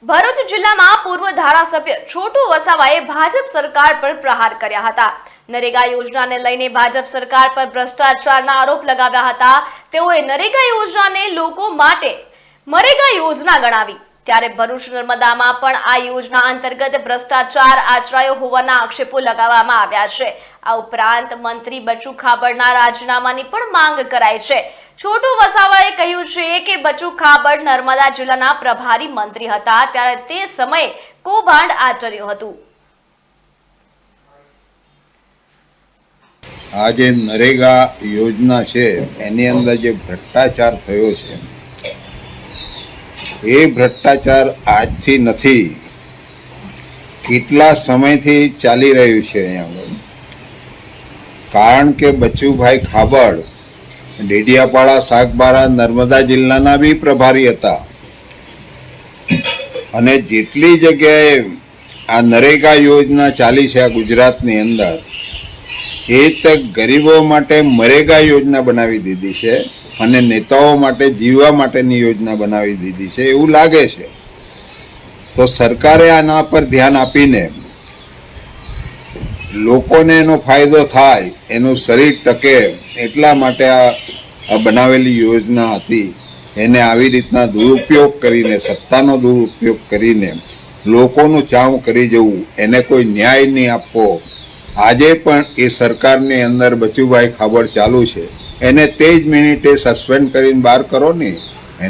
ભરૂચ જિલ્લામાં પૂર્વ ધારાસભ્ય છોટુ વસાવાએ ભાજપ સરકાર પર પ્રહાર કર્યા હતા। નરેગા યોજનાને લઈને ભાજપ સરકાર પર ભ્રષ્ટાચારના આરોપ લગાવ્યા હતા। તેઓએ નરેગા યોજનાને લોકો માટે મરેગા યોજના ગણાવી। ત્યારે ભરૂચ નર્મદામાં પણ આ યોજના અંતર્ગત ભ્રષ્ટાચાર આચરાયો હોવાના આક્ષેપો લગાવવામાં આવ્યા છે। આ ઉપરાંત મંત્રી બચુ ખાબડના રાજીનામાની પણ માંગ કરાઈ છે। છોટુ વસાવાએ કહ્યું છે કે બચુ ખાબડ નર્મદા જિલ્લાના પ્રભારી મંત્રી હતા, ત્યારે તે સમયે કૌભાંડ આચર્યું હતું। આ જે નરેગા યોજના છે એની અંદર જે ભ્રષ્ટાચાર થયો છે એ ભ્રષ્ટાચાર આજથી નથી, કેટલા સમયથી ચાલી રહ્યું છે। અહીંયા કારણ કે બચુભાઈ ખાબડ ડેડિયાપાડા સાગબારા નર્મદા જિલ્લાના બી પ્રભારી હતા અને જેટલી જગ્યાએ આ નરેગા યોજના ચાલી છે આ ગુજરાતની અંદર એ તો ગરીબો માટે મરેગા યોજના બનાવી દીધી છે અને નેતાઓ માટે જીવવા માટેની યોજના બનાવી દીધી છે એવું લાગે છે। તો સરકારે આના પર ધ્યાન આપીને લોકોને એનો ફાયદો થાય, એનું શરીર ટકે એટલા માટે આ બનાવેલી યોજના હતી। એને આવી રીતના દુરુપયોગ કરીને, સત્તાનો દુરુપયોગ કરીને લોકોનું ચાવ કરી જવું, એને કોઈ ન્યાય નહીં આપવો। આજે પણ એ સરકારની અંદર બચુભાઈ ખાબડ ચાલુ છે, એને તે જ મિનિટે સસ્પેન્ડ કરીને બહાર કરો ને।